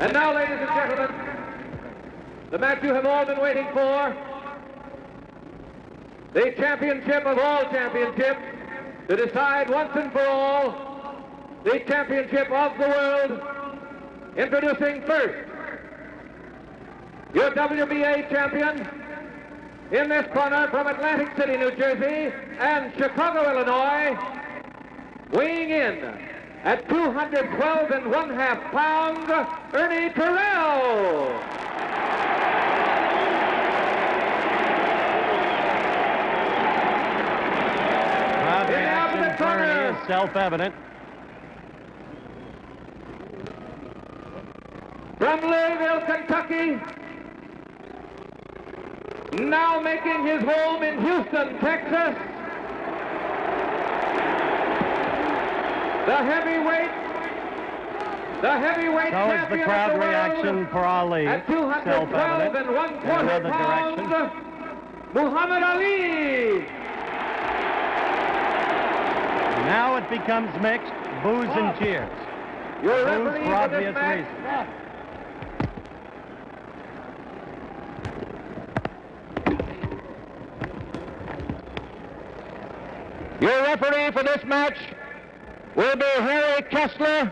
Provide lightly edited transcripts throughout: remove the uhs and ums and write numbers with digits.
And now, ladies and gentlemen, the match you have all been waiting for, the championship of all championships, to decide once and for all the championship of the world. Introducing first, your WBA champion, in this corner from Atlantic City, New Jersey, and Chicago, Illinois, weighing in at 212 1/2 pounds, Ernie Terrell. The reaction for Ernie is self-evident. From Louisville, Kentucky, now making his home in Houston, Texas, the heavyweight So is the champion crowd of the reaction world for Ali. at 212 1/4 pounds, Muhammad Ali. Now it becomes mixed, boos and cheers. Your Boos referee for for obvious this match, reasons. Your referee for this match will be Harry Kessler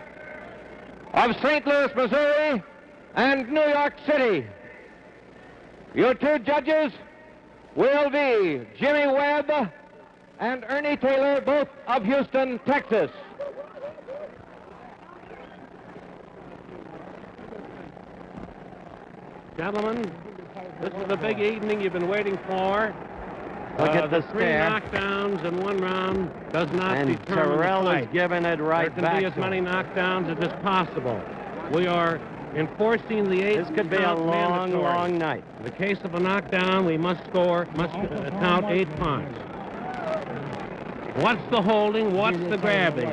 of St. Louis, Missouri, and New York City. Your two judges will be Jimmy Webb and Ernie Taylor, both of Houston, Texas. Gentlemen, this is the big evening you've been waiting for. Look at the three stare. knockdowns in one round does not And determine Terrell the is fight. giving it right There can back be as to many him. knockdowns as is possible. We are enforcing the This could be a eight-count long, mandatory. long night. In the case of a knockdown, we must count 8 points. What's the holding? What's the grabbing?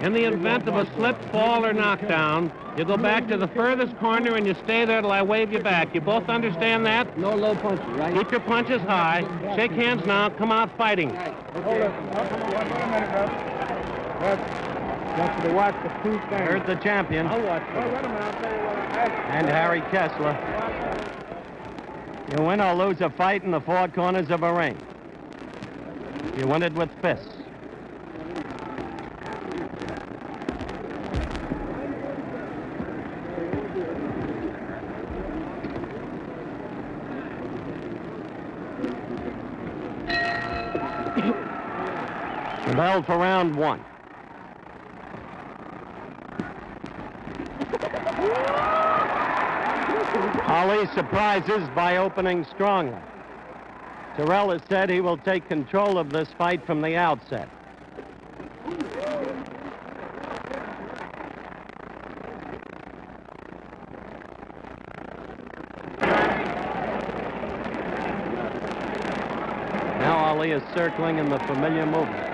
In the event of a slip, fall, or knockdown, you go back to the furthest corner and you stay there till I wave you back. You both understand that? No low punches, right? Keep your punches high. Shake hands now. Come out fighting. Hold it. Wait a minute, Webb. Want you to watch the two things. Here's the champion I'll watch it. Wait a minute, I'll tell you what and Harry Kessler. You win or lose a fight in the four corners of a ring. You win it with fists. The bell for round one. Ali surprises by opening strongly. Terrell has said he will take control of this fight from the outset. Now Ali is circling in the familiar movement.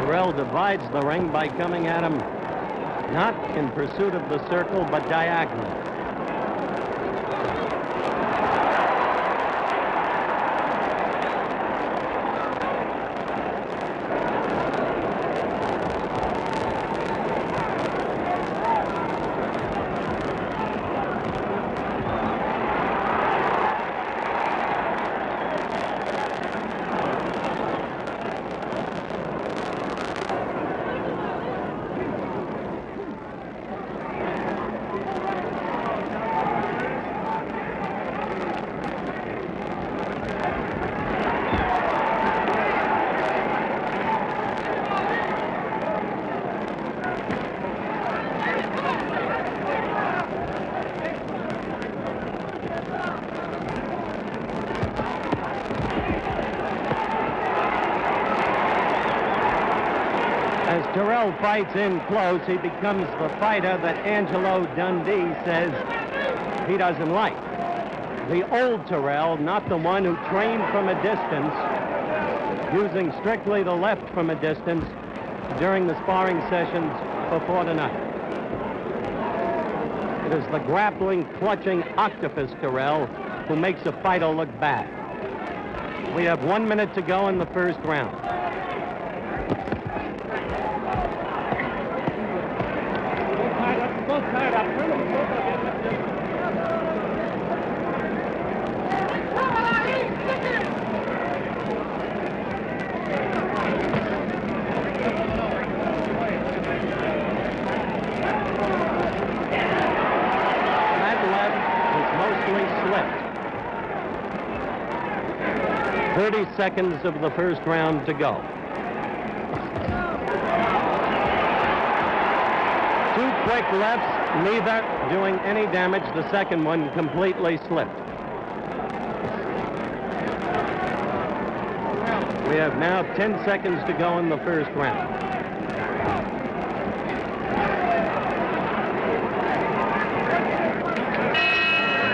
Terrell divides the ring by coming at him not in pursuit of the circle, but diagonally. As Terrell fights in close, he becomes the fighter that Angelo Dundee says he doesn't like. The old Terrell, not the one who trained from a distance, using strictly the left from a distance during the sparring sessions before tonight. It is the grappling, clutching octopus Terrell who makes a fighter look bad. We have 1 minute to go in the first round. 30 seconds of the first round to go. 2 quick lefts, neither doing any damage. The second one completely slipped. We have now 10 seconds to go in the first round.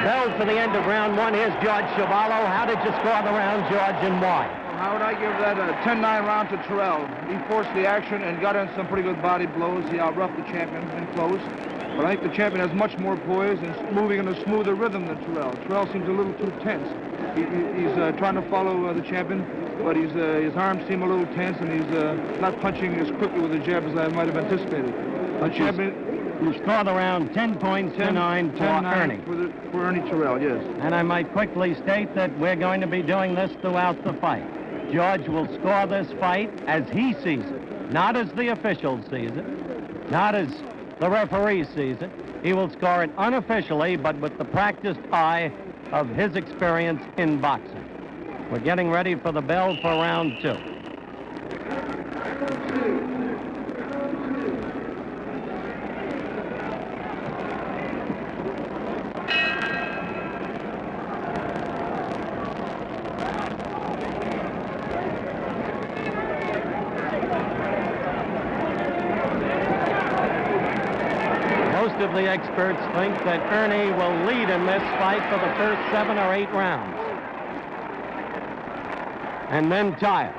Bell for the end of round 1. Here's Ali-Chuvalo. How did you score the round, George, and why? Well, how would I give that a 10-9 round to Terrell? He forced the action and got in some pretty good body blows. He out-roughed the champion in close. But I think the champion has much more poise and moving in a smoother rhythm than Terrell. Terrell seems a little too tense. He's trying to follow the champion, but his arms seem a little tense, and he's not punching as quickly with the jab as I might have anticipated. The champion... You score the round 10 points to 9 for Ernie. For Ernie Terrell, yes. And I might quickly state that we're going to be doing this throughout the fight. George will score this fight as he sees it, not as the official sees it, not as the referee sees it. He will score it unofficially, but with the practiced eye of his experience in boxing. We're getting ready for the bell for round 2. Most of the experts think that Ernie will lead in this fight for the first 7 or 8 rounds. And then tire.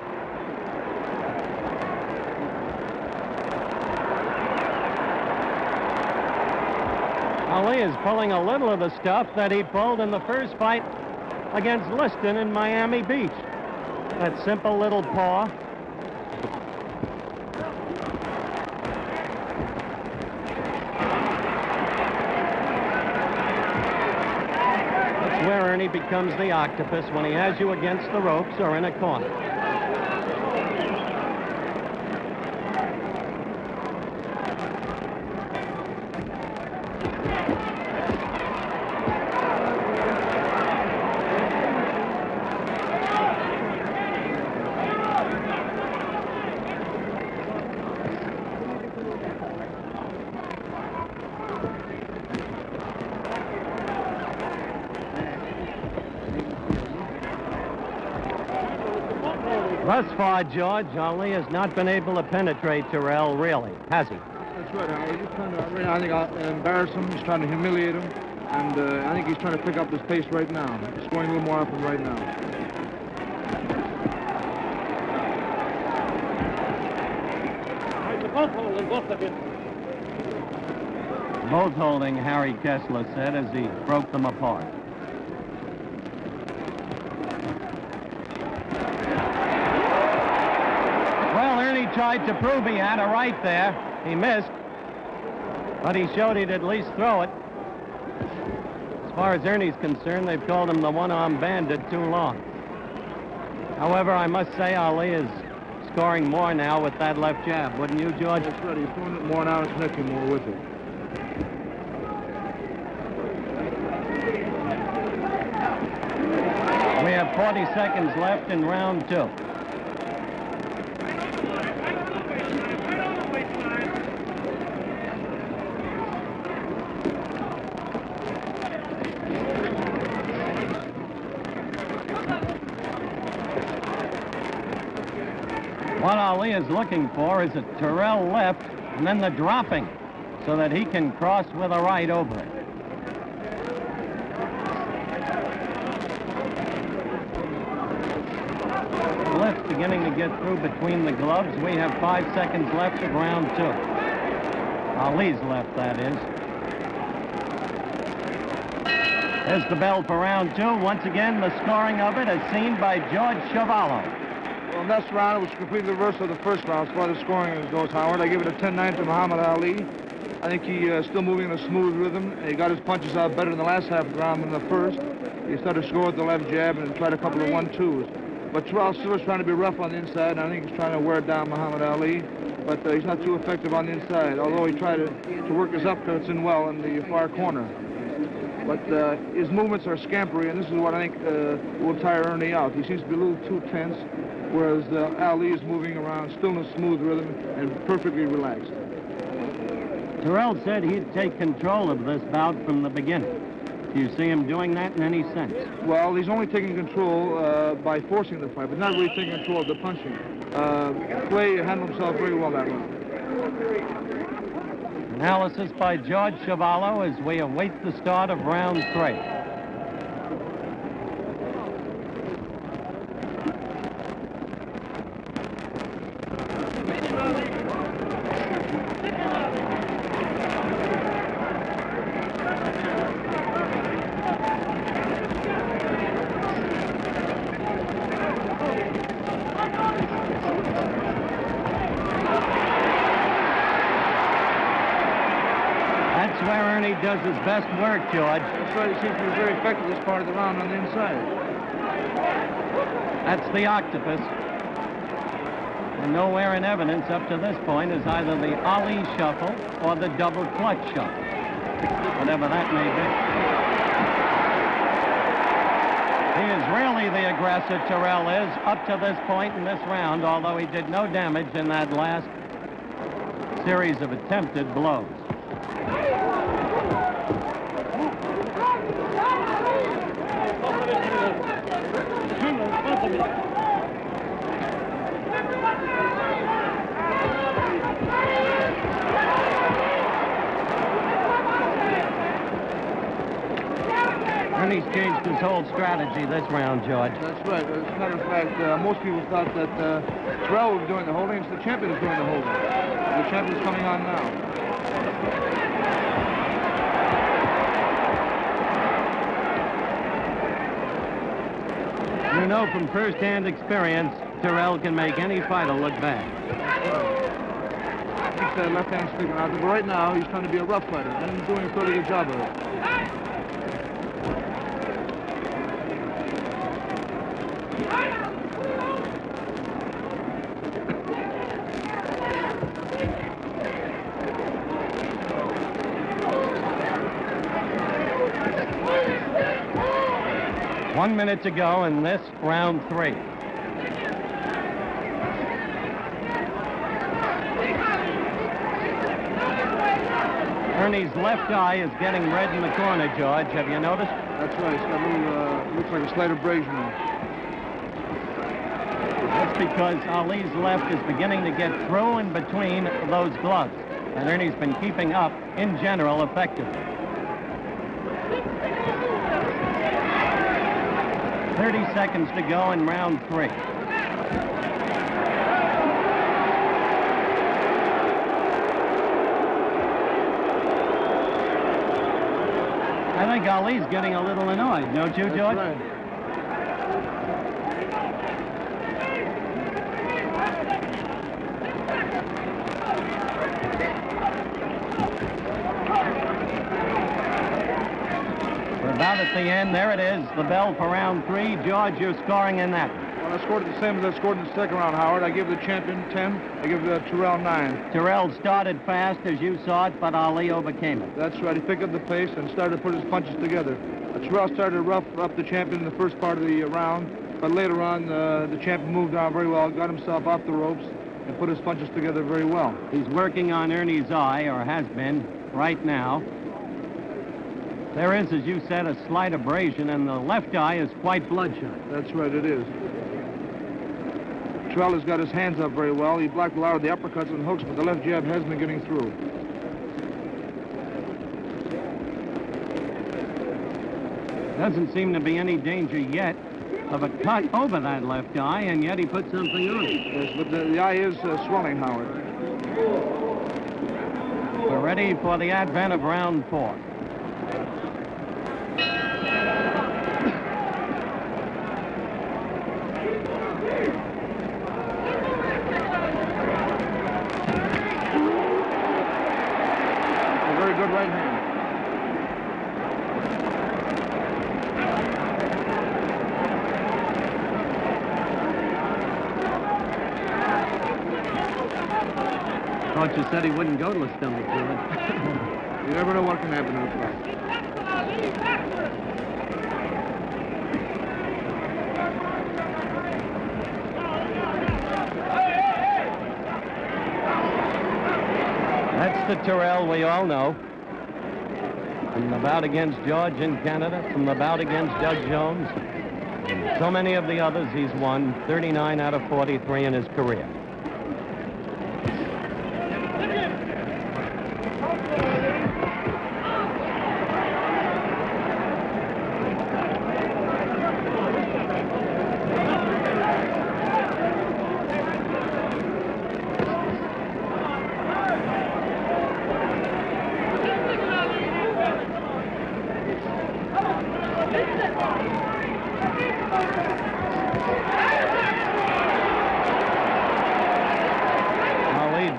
Ali is pulling a little of the stuff that he pulled in the first fight against Liston in Miami Beach. That simple little paw. Where Ernie becomes the octopus when he has you against the ropes or in a corner. Thus far, George, Ali has not been able to penetrate Terrell, really, has he? That's right, Howard. He's trying to, I think, embarrass him. He's trying to humiliate him. And I think he's trying to pick up his pace right now. He's scoring a little more often right now. Both holding, Harry Kessler said, as he broke them apart. Ernie tried to prove he had a right there. He missed, but he showed he'd at least throw it. As far as Ernie's concerned, they've called him the one-arm bandit too long. However, I must say Ali is scoring more now with that left jab, wouldn't you, George? That's right. He's throwing it more now and connecting more with it. We have 40 seconds left in round 2. What Ali is looking for is a Terrell left and then the dropping so that he can cross with a right over it. The left's beginning to get through between the gloves. We have 5 seconds left of round 2. Ali's left, that is. There's the bell for round 2. Once again, the scoring of it as seen by Ali-Chuvalo. Well, in this round, it was completely the reverse of the first round as far as the scoring goes, Howard. I give it a 10-9 to Muhammad Ali. I think he's still moving in a smooth rhythm. He got his punches out better in the last half of the round than the first. He started to score with the left jab and tried a couple of 1-2s. But Terrell still is trying to be rough on the inside, and I think he's trying to wear down Muhammad Ali. But he's not too effective on the inside, although he tried to work his upcuts in well in the far corner. But his movements are scampery, and this is what I think will tire Ernie out. He seems to be a little too tense, whereas Ali is moving around still in a smooth rhythm and perfectly relaxed. Terrell said he'd take control of this bout from the beginning. Do you see him doing that in any sense? Well, he's only taking control by forcing the fight, but not really taking control of the punching. Clay handled himself very well that round. Analysis by George Chuvalo as we await the start of round 3. Does his best work, George. That's right. He seems to be very effective this part of the round on the inside. That's the octopus. And nowhere in evidence up to this point is either the Ali shuffle or the double clutch shuffle, whatever that may be. He is really the aggressor, Terrell is, up to this point in this round, although he did no damage in that last series of attempted blows. Ernie's changed his whole strategy this round, George. That's right. As a matter of fact, most people thought that Terrell was doing the holding. It's the champion who's doing the holding. The champion's coming on now. You know from first-hand experience, Terrell can make any fighter look bad. He's that left hand speaking out there, but right now he's trying to be a rough fighter, and he's doing a pretty good job of it. One minute to go in this round 3. Ernie's left eye is getting red in the corner, George. Have you noticed? That's right. It's got a little, looks like a slight abrasion. That's because Ali's left is beginning to get through in between those gloves. And Ernie's been keeping up, in general, effectively. 30 seconds to go in round 3. I think Ali's getting a little annoyed, don't you, George? That's right. We're about at the end. There it is, the bell for round 3. George, you're scoring in that. Well, I scored the same as I scored in the second round, Howard. I give the champion 10. I give Terrell 9. Terrell started fast, as you saw it, but Ali overcame it. That's right. He picked up the pace and started to put his punches together. Terrell started to rough up the champion in the first part of the round, but later on, the champion moved on very well, got himself off the ropes, and put his punches together very well. He's working on Ernie's eye, or has been, right now. There is, as you said, a slight abrasion, and the left eye is quite bloodshot. That's right, it is. Terrell has got his hands up very well. He blocked a lot of the uppercuts and hooks, but the left jab has been getting through. Doesn't seem to be any danger yet of a cut over that left eye, and yet he put something on it. Yes, but the eye is swelling, Howard. We're ready for the advent of round 4. A very good right hand. Thought you said he wouldn't go to the stomach, George. You never know what can happen in a fight. That's the Terrell we all know. From the bout against George in Canada, from the bout against Doug Jones, and so many of the others he's won, 39 out of 43 in his career.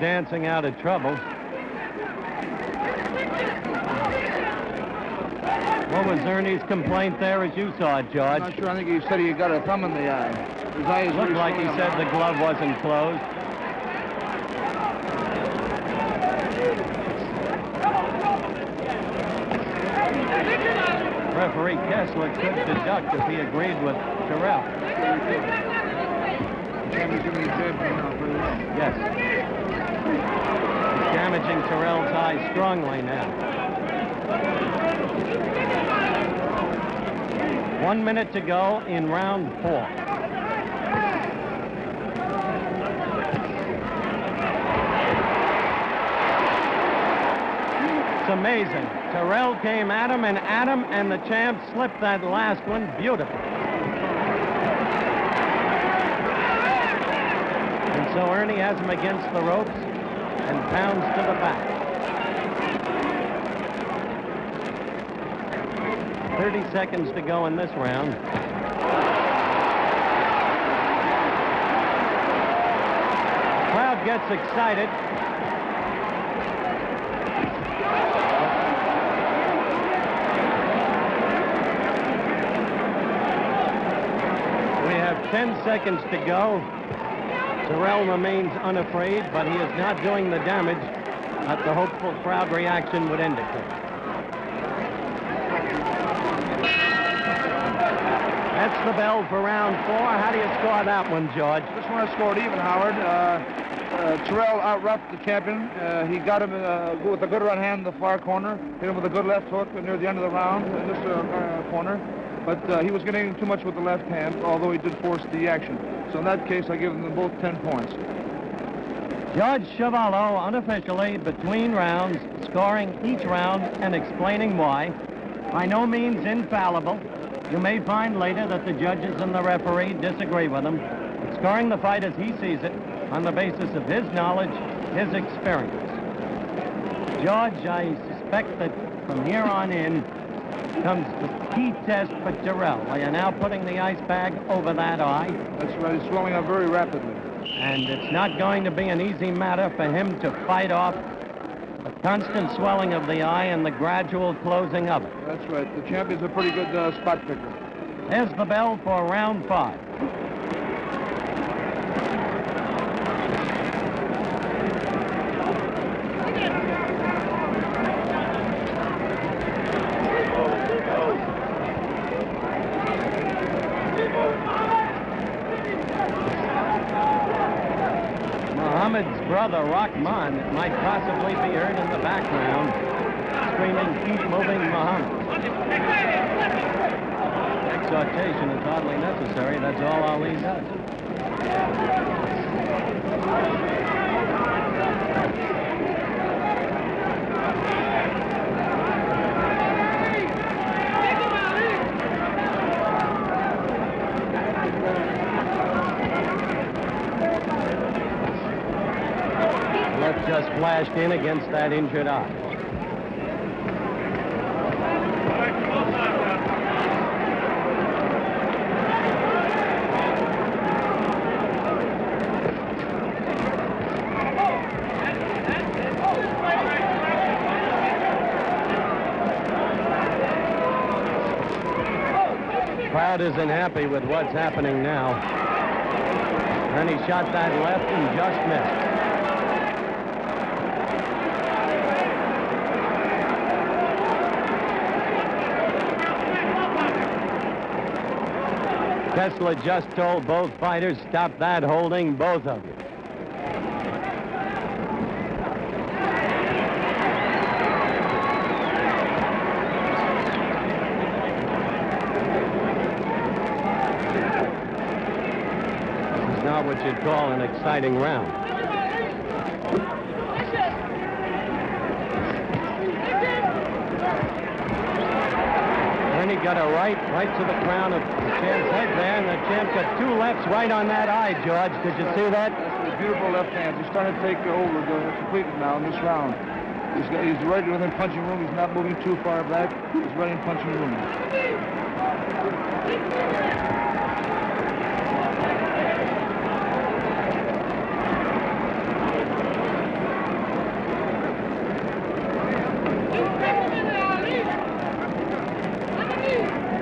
Dancing out of trouble. What was Ernie's complaint there as you saw it, George? I'm not sure. I think he said he got a thumb in the eye. His eyes looked like he said the glove wasn't closed. Referee Kessler could deduct if he agreed with Terrell. Champion's giving the champion now pretty well. Yes. He's damaging Terrell's eye strongly now. 1 minute to go in round 4. It's amazing. Terrell came at him, and the champ slipped that last one beautifully. And so Ernie has him against the ropes and pounds to the back. 30 seconds to go in this round. Crowd gets excited. We have 10 seconds to go. Terrell remains unafraid, but he is not doing the damage that the hopeful crowd reaction would indicate. That's the bell for round 4. How do you score that one, George? This one I scored even, Howard. Terrell out-roughed the champion. He got him with a good right hand in the far corner, hit him with a good left hook near the end of the round in this corner. But he was getting too much with the left hand, although he did force the action. So in that case, I give them both 10 points. Chuvalo, unofficially, between rounds, scoring each round and explaining why. By no means infallible. You may find later that the judges and the referee disagree with him, but scoring the fight as he sees it on the basis of his knowledge, his experience. George, I suspect that from here on in comes the key test for Terrell. They are now putting the ice bag over that eye. That's right. It's swelling up very rapidly. And it's not going to be an easy matter for him to fight off the constant swelling of the eye and the gradual closing of it. That's right. The champion's a pretty good spot picker. There's the bell for round 5. Muhammad's brother, Rahman, might possibly be heard in the background, screaming, "Keep moving, Muhammad." Exhortation is hardly necessary. That's all Ali does. Just flashed in against that injured eye. Crowd isn't happy with what's happening now. And he shot that left and just missed. Kessler just told both fighters, stop that holding, both of you. This is not what you'd call an exciting round. Ernie got a right to the crown of the champ's head there, and the champ got two lefts right on that eye, George. Did you see that? That's a beautiful left hand. He's starting to take over completely now in this round. He's right within punching room. He's not moving too far back. He's right in punching room.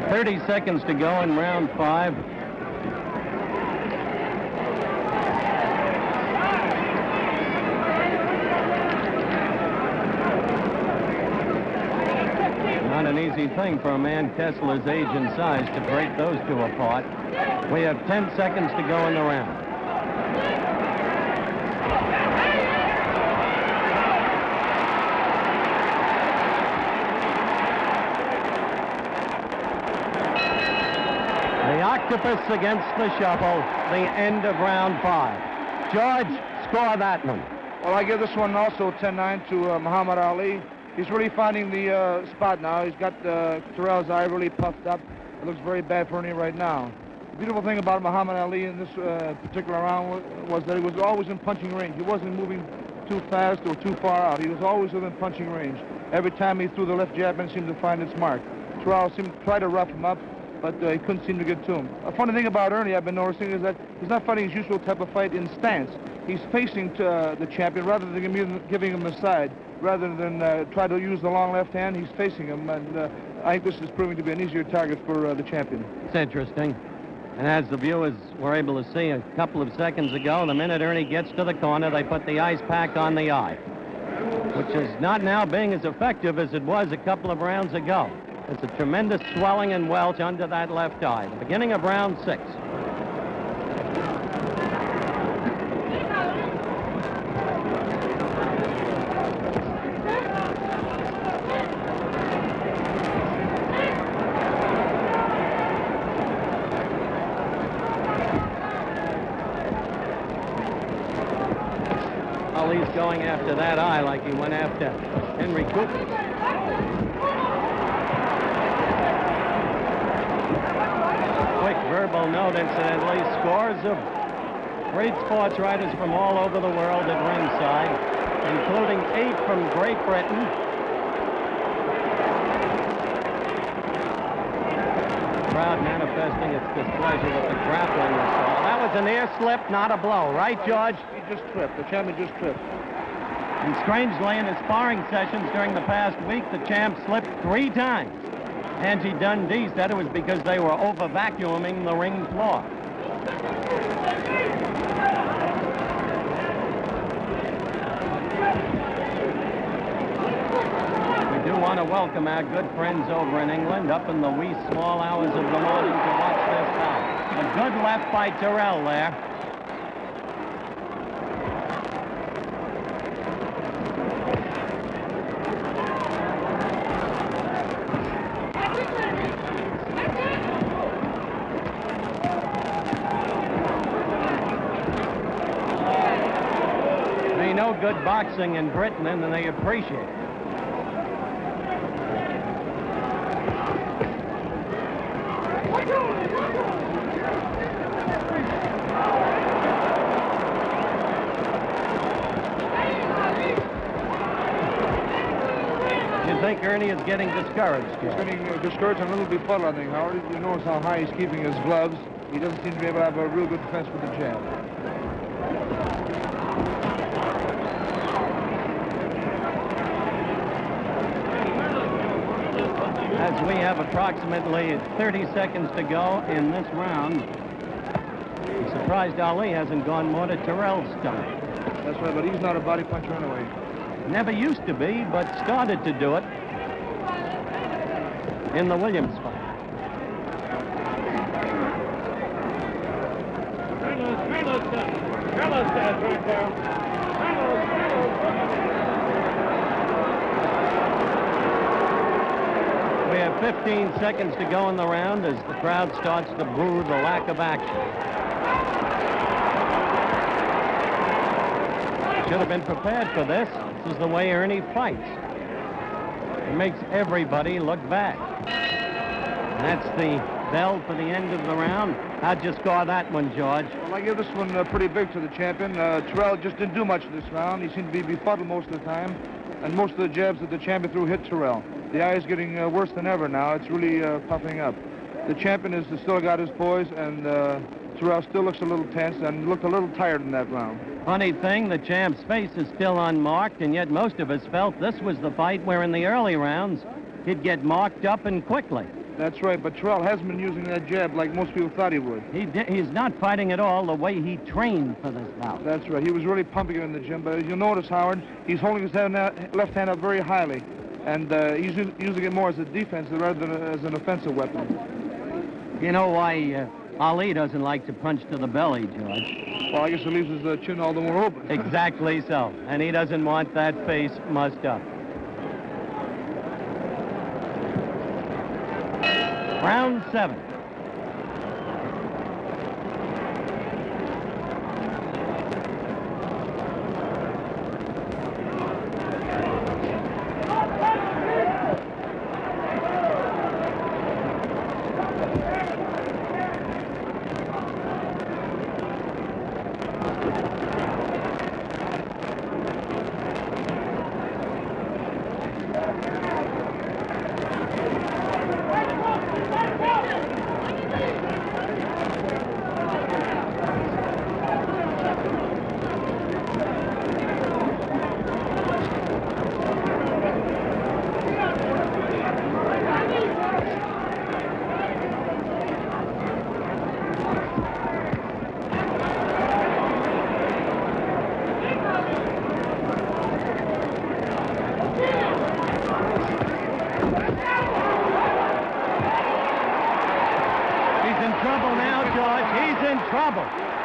30 seconds to go in round 5. Not an easy thing for a man Kessler's age and size to break those two apart. We have 10 seconds to go in the round. Octopus against the shuffle, the end of round 5. George, score that one. Well, I give this one also 10-9 to Muhammad Ali. He's really finding the spot now. He's got Terrell's eye really puffed up. It looks very bad for Ernie right now. The beautiful thing about Muhammad Ali in this particular round was that he was always in punching range. He wasn't moving too fast or too far out. He was always within punching range. Every time he threw the left jab and seemed to find its mark. Terrell seemed to try to rough him up, but he couldn't seem to get to him. A funny thing about Ernie I've been noticing is that he's not fighting his usual type of fight in stance. He's facing the champion rather than giving him the side. Rather than try to use the long left hand, he's facing him, and I think this is proving to be an easier target for the champion. It's interesting. And as the viewers were able to see a couple of seconds ago, the minute Ernie gets to the corner, they put the ice pack on the eye, which is not now being as effective as it was a couple of rounds ago. It's a tremendous swelling and welch under that left eye. The beginning of round 6. Ali's going after that eye like he went after Henry Cooper. Verbal note, incidentally, scores of great sports writers from all over the world at ringside, including 8 from Great Britain. The crowd manifesting its displeasure with the grappling we saw. That was an air slip, not a blow, right, George? He just tripped. The champion just tripped. And strangely, in his sparring sessions during the past week, the champ slipped 3 times. Angie Dundee said it was because they were over-vacuuming the ring floor. We do want to welcome our good friends over in England up in the wee small hours of the morning to watch this bout. A good left by Terrell there. Good boxing in Britain, and they appreciate it. You think Ernie is getting discouraged? He's getting discouraged and a little befuddled, I think, Howard. You notice how high he's keeping his gloves. He doesn't seem to be able to have a real good defense with the jab. As we have approximately 30 seconds to go in this round, I'm surprised Ali hasn't gone more to Terrell's stomach. That's right, but he's not a body puncher anyway. Never used to be, but started to do it in the Williams fight. mustache right there. We have 15 seconds to go in the round as the crowd starts to boo the lack of action. Should have been prepared for this. This is the way Ernie fights. It makes everybody look bad. And that's the bell for the end of the round. How'd you score that one, George? Well, I give this one pretty big to the champion. Terrell just didn't do much this round. He seemed to be befuddled most of the time. And most of the jabs that the champion threw hit Terrell. The eye is getting worse than ever now. It's really puffing up. The champion has still got his poise, and Terrell still looks a little tense and looked a little tired in that round. Funny thing, the champ's face is still unmarked, and yet most of us felt this was the fight where in the early rounds he'd get marked up and quickly. That's right, but Terrell hasn't been using that jab like most people thought he would. He's not fighting at all the way he trained for this bout. That's right. He was really pumping it in the gym, but as you'll notice, Howard, he's holding his left hand up very highly, and he's using it more as a defense rather than as an offensive weapon. You know why Ali doesn't like to punch to the belly, George? Well, I guess it leaves his chin all the more open. Exactly so. And he doesn't want that face mussed up. Round 7.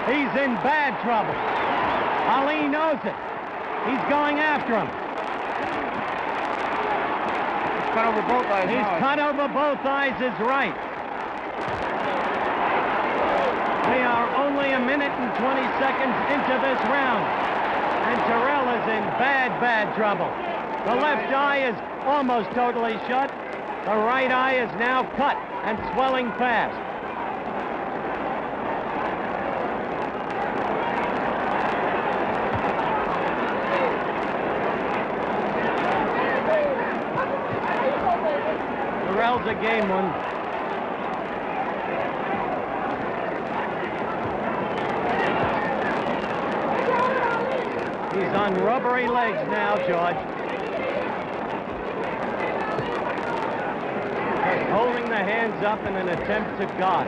He's in bad trouble. Ali knows it. He's going after him. He's cut over both eyes. He's cut over both eyes is right. We are only a minute and 20 seconds into this round. And Terrell is in bad, bad trouble. The left eye is almost totally shut. The right eye is now cut and swelling fast. Terrell's a game one. He's on rubbery legs now, George. Just holding the hands up in an attempt to guard.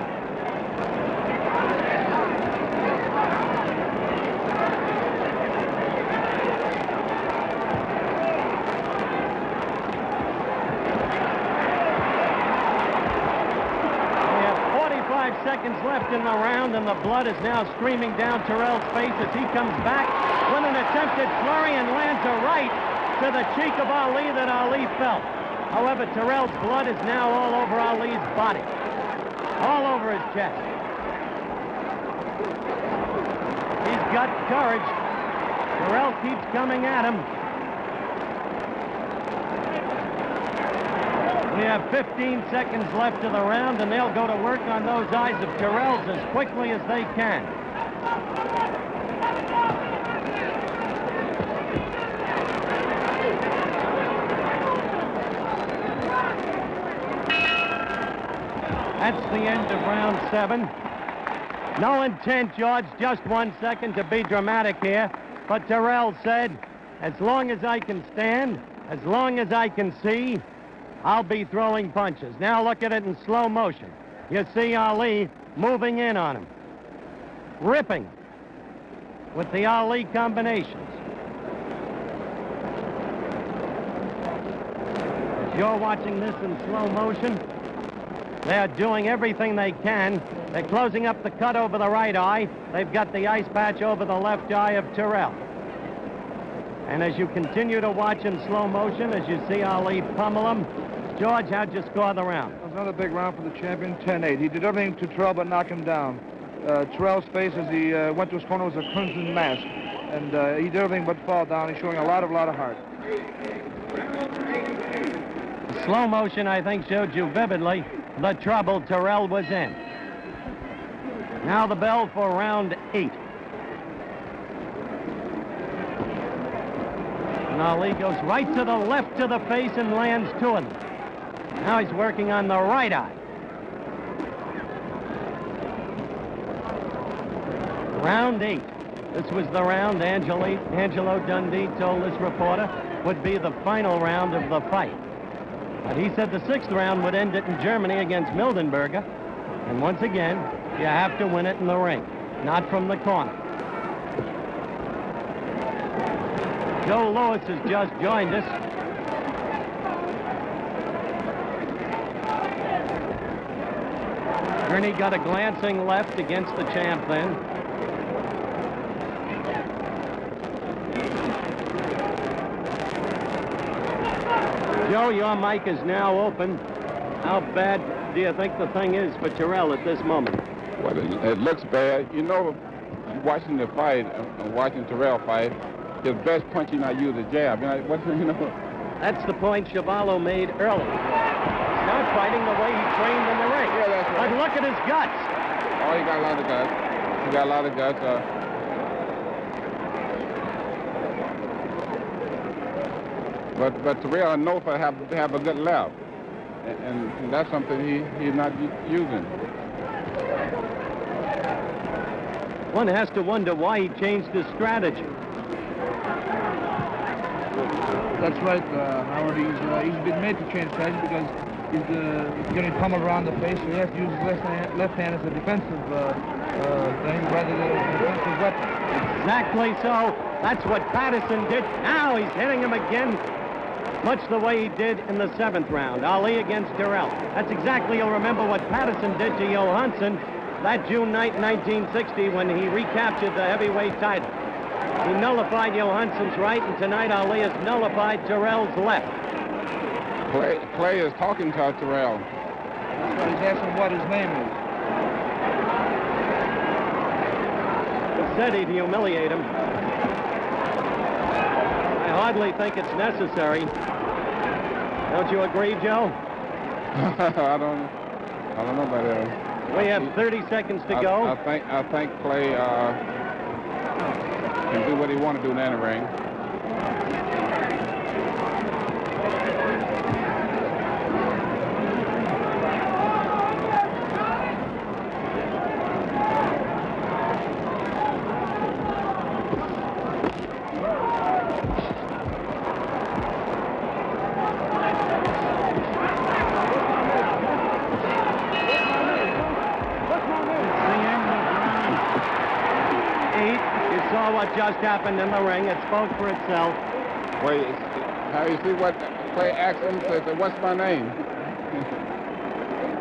Seconds left in the round, and the blood is now streaming down Terrell's face as he comes back with an attempted flurry and lands a right to the cheek of Ali that Ali felt. However, Terrell's blood is now all over Ali's body, all over his chest. He's got courage. Terrell keeps coming at him. We have 15 seconds left of the round, and they'll go to work on those eyes of Terrell's as quickly as they can. That's the end of round 7. No intent, George, just 1 second to be dramatic here. But Terrell said, as long as I can stand, as long as I can see, I'll be throwing punches. Now look at it in slow motion. You see Ali moving in on him, ripping with the Ali combinations. As you're watching this in slow motion, they're doing everything they can They're closing up the cut over the right eye. They've got the ice patch over the left eye of Terrell. And as you continue to watch in slow motion, as you see Ali pummel him, George, how'd you score the round? It was another big round for the champion, 10-8. He did everything to Terrell but knock him down. Terrell's face as he went to his corner was a crimson mask. And he did everything but fall down. He's showing a lot of heart. The slow motion, I think, showed you vividly the trouble Terrell was in. Now the bell for round 8. And Ali goes right to the left to the face and lands 2 of them. Now he's working on the right eye. Round 8. This was the round Angelo Dundee told this reporter would be the final round of the fight. But he said the 6th round would end it in Germany against Mildenberger. And once again, you have to win it in the ring, not from the corner. Joe Louis has just joined us. Ernie got a glancing left against the champ then. Joe, your mic is now open. How bad do you think the thing is for Terrell at this moment? Well, it looks bad. You know, watching the fight, watching Terrell fight, his best punch he not use is jab. You know. That's the point Chuvalo made early. He's not fighting the way he trained in the ring. Yeah, that's right. But look at his guts. Oh, he got a lot of guts. He got a lot of guts. But Terrell, I know for have a good left, and that's something he's not using. One has to wonder why he changed his strategy. That's right, Howard. He's been made to change strategy because he's getting pummeled around the face, so he has to use his left hand as a defensive thing rather than a defensive weapon. Exactly so. That's what Patterson did. Now he's hitting him again, much the way he did in the 7th round. Ali against Terrell. That's exactly, you'll remember what Patterson did to Johansson that June night, 1960, when he recaptured the heavyweight title. He nullified Johansson's right, and tonight Ali has nullified Terrell's left. Clay is talking to Terrell. He's asking what his name is. He said he'd humiliate him. I hardly think it's necessary. Don't you agree, Joe? I don't know about that. We have 30 seconds to go. I think Clay can do what he want to do in the ring. Just happened in the ring. It spoke for itself. Wait, how you see what Clay asked him? Said, what's my name?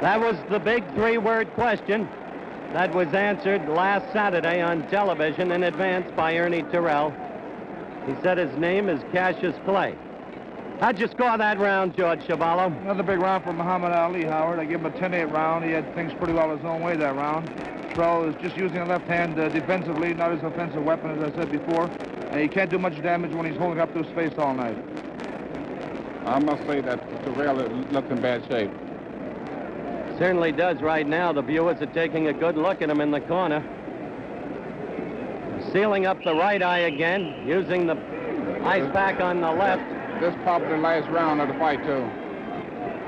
That was the big 3-word question that was answered last Saturday on television in advance by Ernie Terrell. He said his name is Cassius Clay. How'd you score that round, George Chuvalo? Another big round for Muhammad Ali, Howard. I give him a 10-8 round. He had things pretty well his own way that round. Terrell is just using the left hand defensively, not his offensive weapon, as I said before. And he can't do much damage when he's holding up to his face all night. I must say that Terrell looks in bad shape. Certainly does right now. The viewers are taking a good look at him in the corner. Sealing up the right eye again, using the ice pack on the left. This probably the last round of the fight, too.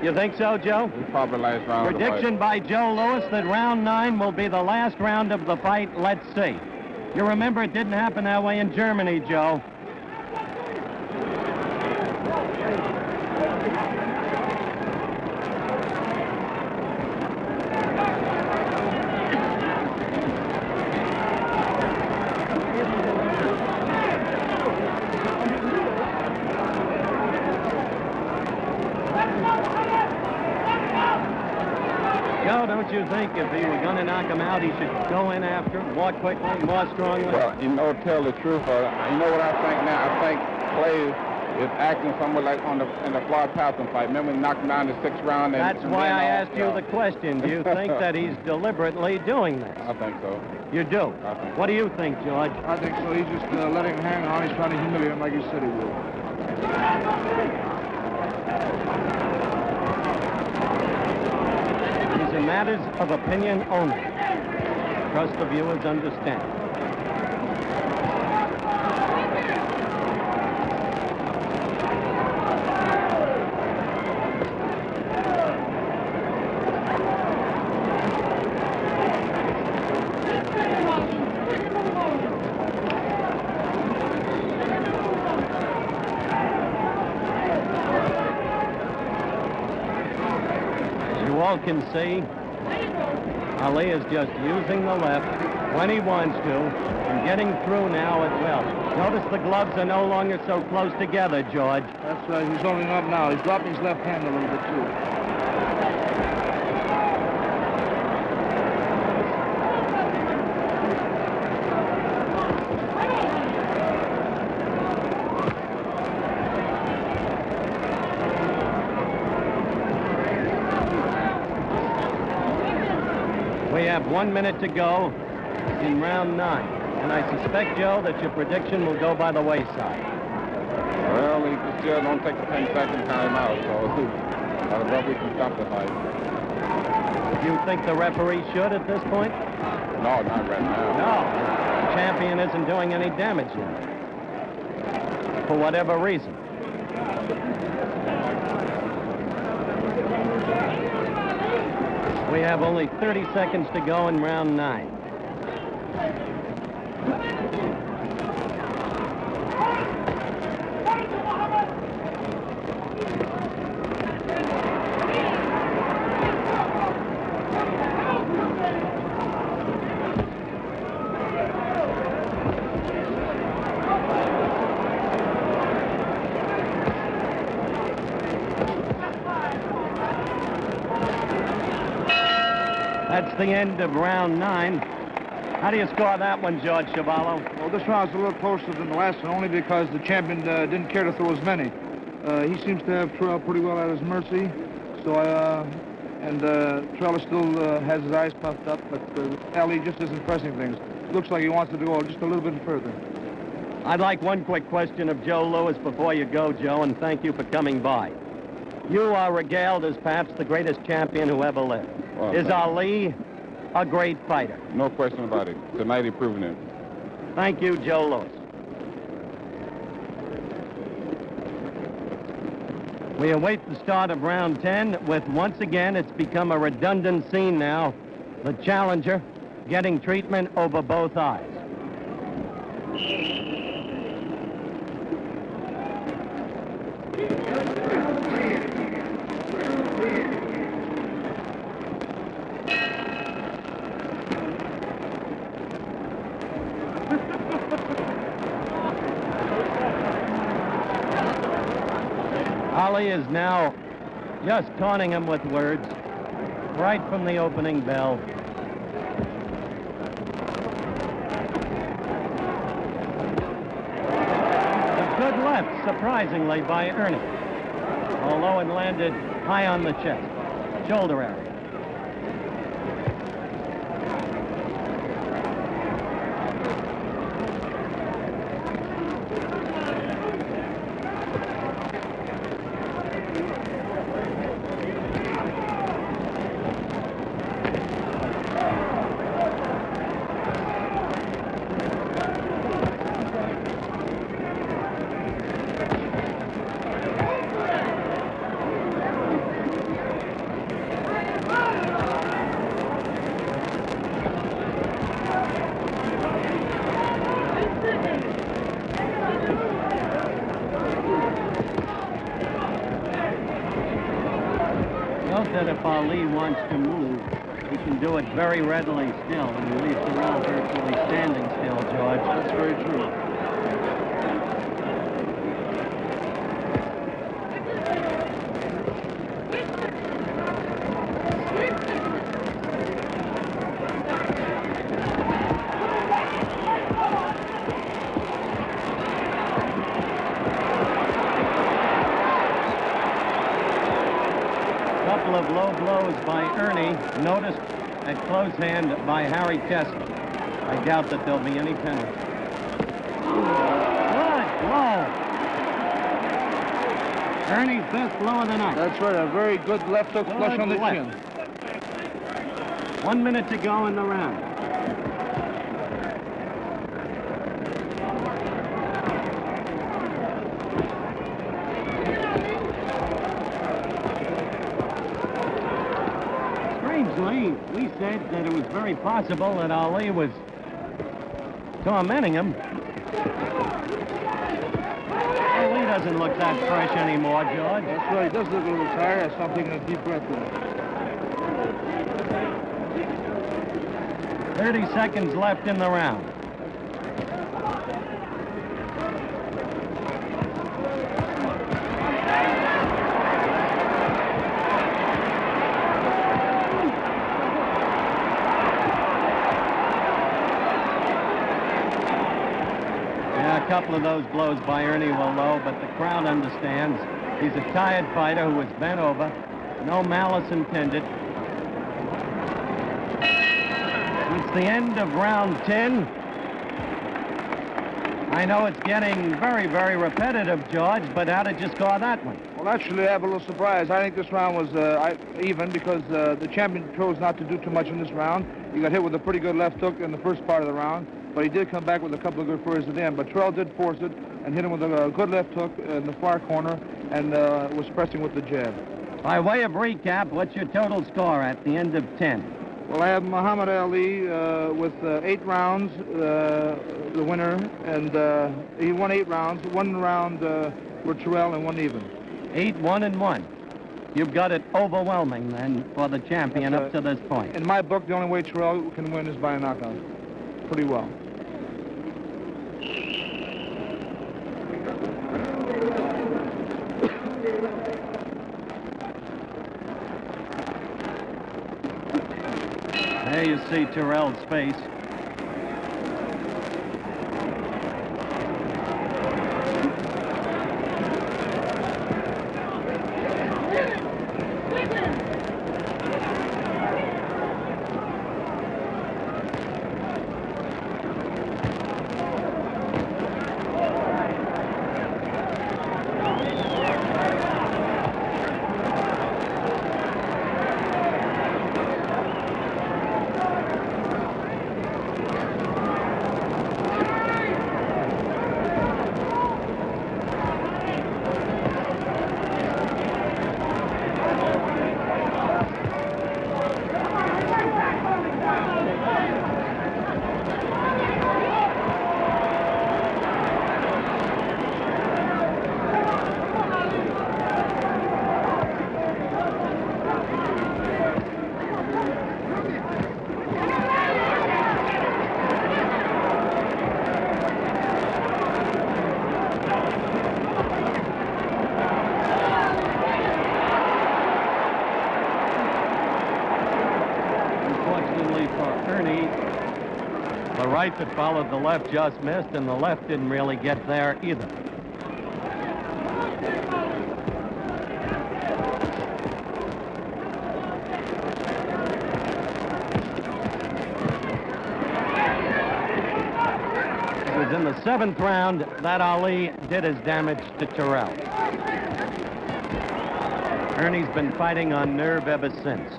You think so, Joe? This probably the last round Prediction of the fight. by Joe Louis that round 9 will be the last round of the fight. Let's see. You remember it didn't happen that way in Germany, Joe. don't you think if he were going to knock him out, he should go in after him more quickly, more strongly? Well, you know, tell the truth, you know what I think now? I think Clay is acting somewhat like in the Floyd Patterson fight. Remember when he knocked him down in the 6th round? That's why I asked you the question. Do you think that he's deliberately doing this? I think so. You do? I think so. What do you think, George? I think so. He's just letting him hang on. He's trying to humiliate him like he said he would. These are matters of opinion only. Trust the viewers understand. Can see Ali is just using the left when he wants to and getting through now as well. Notice the gloves are no longer so close together, George. That's right. He's holding up now. He's dropping his left hand a little bit, too. We have 1 minute to go in round 9. And I suspect, Joe, that your prediction will go by the wayside. Well, he still don't take the 10-second time out, so I hope we can stop the fight. Do you think the referee should at this point? No, not right now. No. The champion isn't doing any damage yet. For whatever reason. We have only 30 seconds to go in round 9. That's the end of round 9. How do you score that one, George Chuvalo? Well, this round's a little closer than the last one, only because the champion didn't care to throw as many. He seems to have Terrell pretty well at his mercy. So, Terrell still has his eyes puffed up, but Ali just isn't pressing things. Looks like he wants to go just a little bit further. I'd like one quick question of Joe Louis before you go, Joe, and thank you for coming by. You are regaled as perhaps the greatest champion who ever lived. Well, Is Ali a great fighter? No question about it. Tonight he proven it. Thank you, Joe Louis. We await the start of round 10 with, once again, it's become a redundant scene now. The challenger getting treatment over both eyes. Ali is now just taunting him with words right from the opening bell. A good left, surprisingly, by Ernie, although it landed high on the chest, shoulder area. That if Ali wants to move, he can do it very readily still, and he leaves Terrell virtually standing still, George. That's very true. couple of low blows by Ernie, noticed at close hand by Harry Kessler. I doubt that there'll be any penalty. Good blow. Ernie's best blow of the night. That's right, a very good left hook flush on the chin. 1 minute to go in the round. Strangely, we said that it was very possible that Ali was tormenting him. Ali doesn't look that fresh anymore, George. That's right, he does look a little tired. I stopped taking a deep breath there. 30 seconds left in the round. Yeah, a couple of those blows by Ernie were low, but the crowd understands. He's a tired fighter who was bent over. No malice intended. It's the end of round 10. I know it's getting very, very repetitive, George, but how did you score that one? Well, actually, I have a little surprise. I think this round was even because the champion chose not to do too much in this round. He got hit with a pretty good left hook in the first part of the round, but he did come back with a couple of good furries at the end. But Terrell did force it and hit him with a good left hook in the far corner and was pressing with the jab. By way of recap, what's your total score at the end of 10? Well, I have Muhammad Ali with 8 rounds, the winner, and he won 8 rounds. 1 round for Terrell and 1 even. 8-1-1. You've got it overwhelming, then, for the champion up to this point. In my book, the only way Terrell can win is by a knockout. Pretty well. There you see Terrell's face. The right that followed the left just missed, and the left didn't really get there either. It was in the 7th round that Ali did his damage to Terrell. Ernie's been fighting on nerve ever since.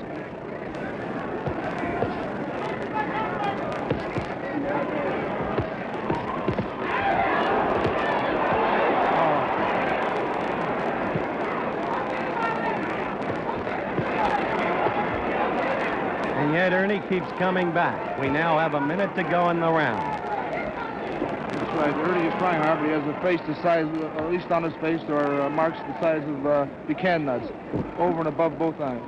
And yet Ernie keeps coming back. We now have a minute to go in the round. That's right. Ernie is trying hard, but he has a face the size, at least on his face, there are marks the size of pecan nuts, over and above both eyes.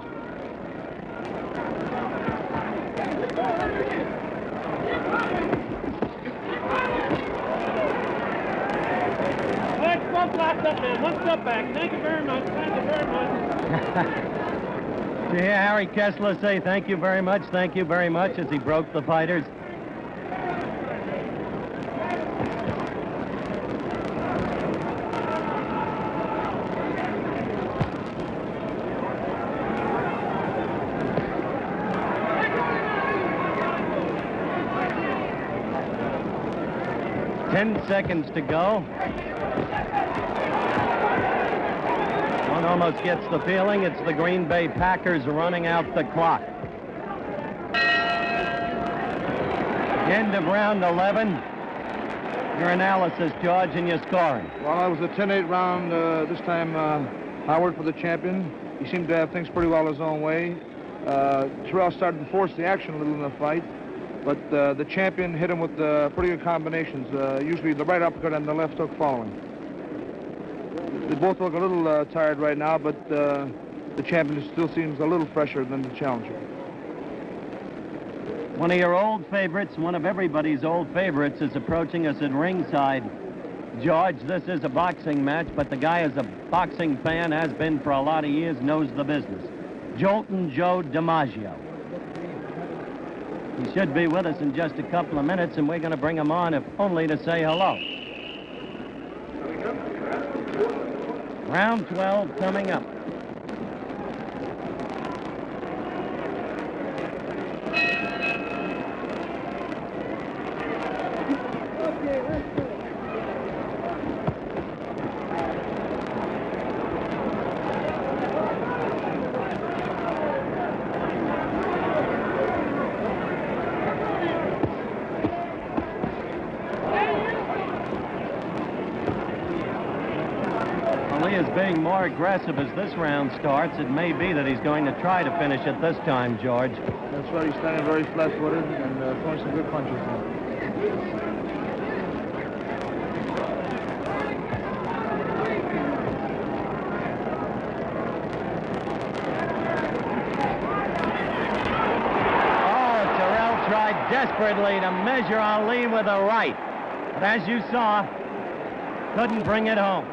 Let's both locked up, man. One step back. Thank you very much. Thank you very much. Did you hear Harry Kessler say thank you very much as he broke the fighters? 10 seconds to go. One almost gets the feeling it's the Green Bay Packers running out the clock. End of round 11. Your analysis, George, and your scoring. Well, it was a 10-8 round this time. Howard for the champion. He seemed to have things pretty well his own way. Terrell started to force the action a little in the fight, but the champion hit him with pretty good combinations, usually the right uppercut and the left hook following. They both look a little tired right now, but the champion still seems a little fresher than the challenger. One of your old favorites, one of everybody's old favorites, is approaching us at ringside. George, this is a boxing match, but the guy is a boxing fan, has been for a lot of years, knows the business. Joltin' Joe DiMaggio. He should be with us in just a couple of minutes, and we're going to bring him on if only to say hello. Round 12 coming up. Being more aggressive as this round starts, it may be that he's going to try to finish it this time, George. That's right. He's standing very flat-footed and throwing some good punches. Oh, Terrell tried desperately to measure Ali with a right, but as you saw, couldn't bring it home.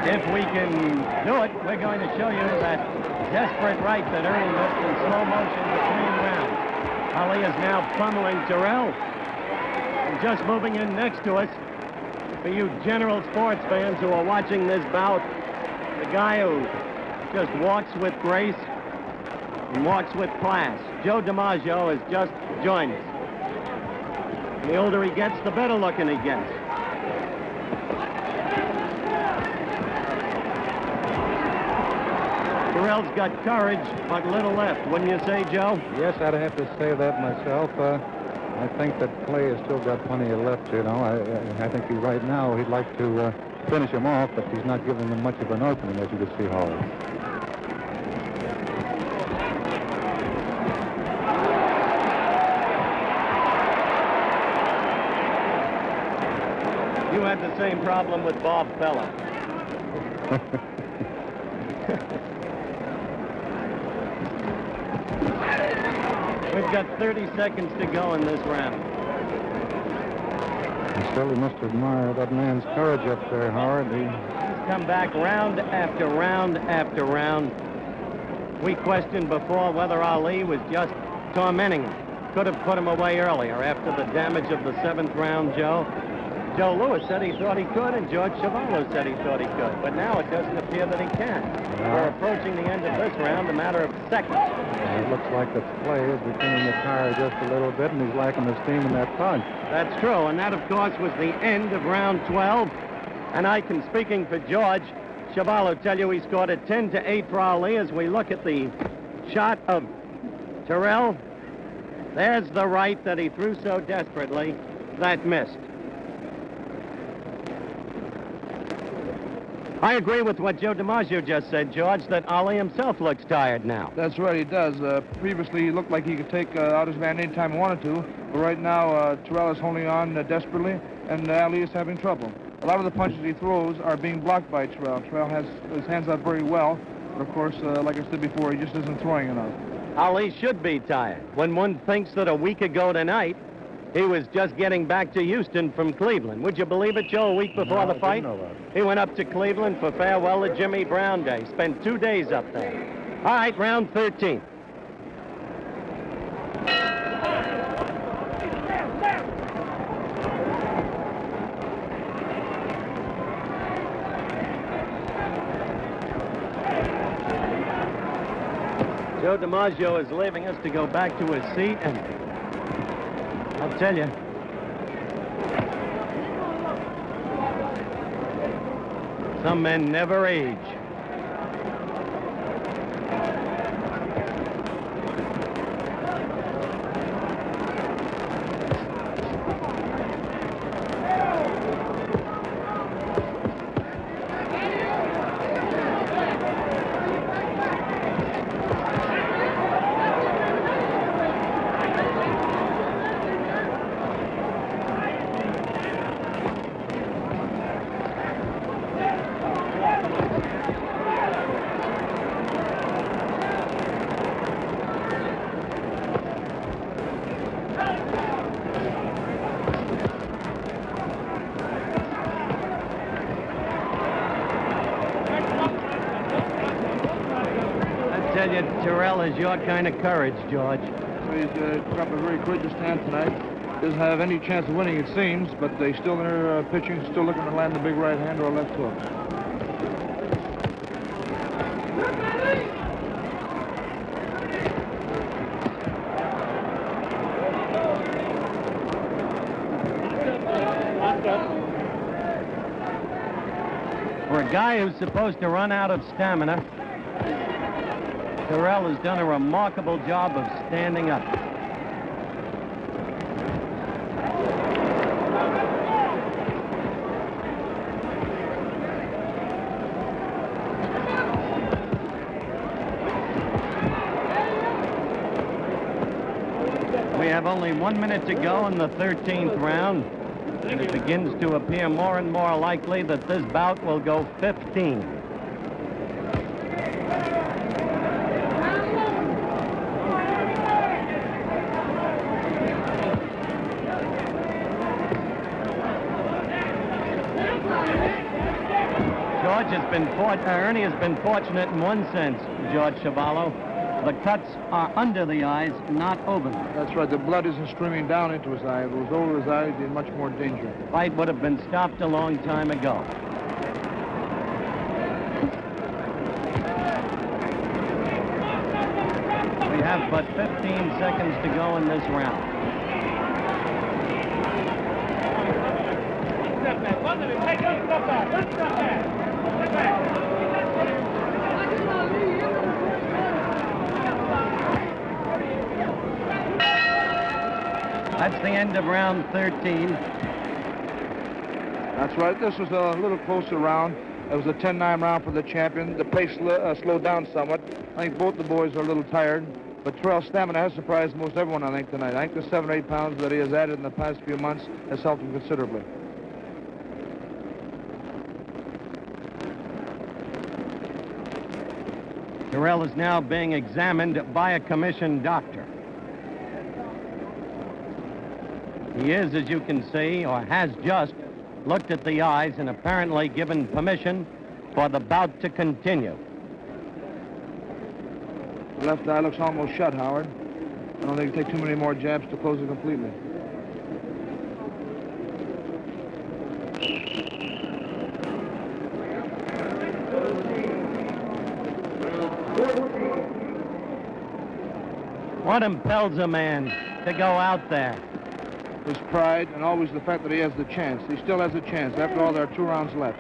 If we can do it, we're going to show you that desperate right that Ernie missed in slow motion between rounds. Ali is now pummeling Terrell. And just moving in next to us, for you general sports fans who are watching this bout, the guy who just walks with grace and walks with class. Joe DiMaggio has just joined us. And the older he gets, the better looking he gets. Terrell's got courage, but little left, wouldn't you say, Joe? Yes, I'd have to say that myself. I think that Clay has still got plenty of left, you know. I think right now he'd like to finish him off, but he's not giving him much of an opening, as you can see, Howard. You had the same problem with Bob Feller. We've got 30 seconds to go in this round. I still must admire that man's courage up there, Howard. He's come back round after round after round. We questioned before whether Ali was just tormenting him. Could have put him away earlier after the damage of the 7th round, Joe. Joe Louis said he thought he could, and George-Chuvalo said he thought he could. But now it doesn't appear that he can. We're approaching the end of this round, a matter of seconds. It looks like that Clay is beginning to tire just a little bit, and he's lacking the steam in that punch. That's true, and that, of course, was the end of round 12. And I can, speaking for George-Chuvalo, tell you he scored a 10-8 for Ali. As we look at the shot of Terrell, there's the right that he threw so desperately that missed. I agree with what Joe DiMaggio just said, George, that Ali himself looks tired now. That's right, he does. Previously, he looked like he could take out his man anytime he wanted to. But right now, Terrell is holding on desperately, and Ali is having trouble. A lot of the punches he throws are being blocked by Terrell. Terrell has his hands up very well, but of course, like I said before, he just isn't throwing enough. Ali should be tired. When one thinks that a week ago tonight, He was just getting back to Houston from Cleveland. Would you believe it, Joe, a week before the fight? I didn't know that. He went up to Cleveland for farewell to Jimmy Brown Day. Spent 2 days up there. All right, round 13. Joe DiMaggio is leaving us to go back to his seat, and I'll tell you, some men never age. Terrell is your kind of courage, George. He's put up a very courageous stand tonight. Doesn't have any chance of winning, it seems, but they still in their pitching, still looking to land the big right hand or a left hook. For a guy who's supposed to run out of stamina, Terrell has done a remarkable job of standing up. We have only 1 minute to go in the 13th round, and it begins to appear more and more likely that this bout will go 15. Ernie has been fortunate in one sense, George Chuvalo. The cuts are under the eyes, not over them. That's right. The blood isn't streaming down into his eye. If it was over his eye, he'd be in much more danger. The fight would have been stopped a long time ago. We have but 15 seconds to go in this round. That's the end of round 13. That's right. This was a little closer round. It was a 10-9 round for the champion. The pace slowed down somewhat. I think both the boys are a little tired. But Terrell's stamina has surprised most everyone, I think, tonight. I think the 7 or 8 pounds that he has added in the past few months has helped him considerably. Terrell is now being examined by a commissioned doctor. He is, as you can see, or has just looked at the eyes and apparently given permission for the bout to continue. The left eye looks almost shut, Howard. I don't think it'll take too many more jabs to close it completely. What impels a man to go out there? His pride and always the fact that he has the chance. He still has a chance. After all, there are 2 rounds left.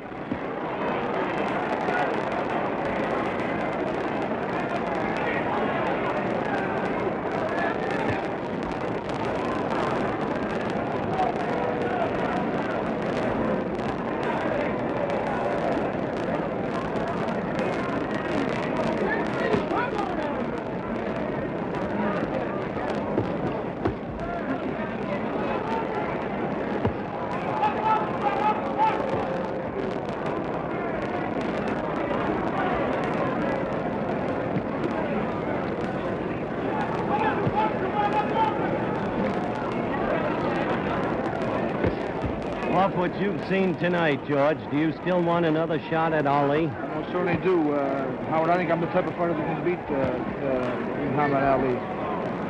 what you've seen tonight, George, do you still want another shot at Ali? I certainly do. Howard, I think I'm the type of fighter that can beat Muhammad Ali.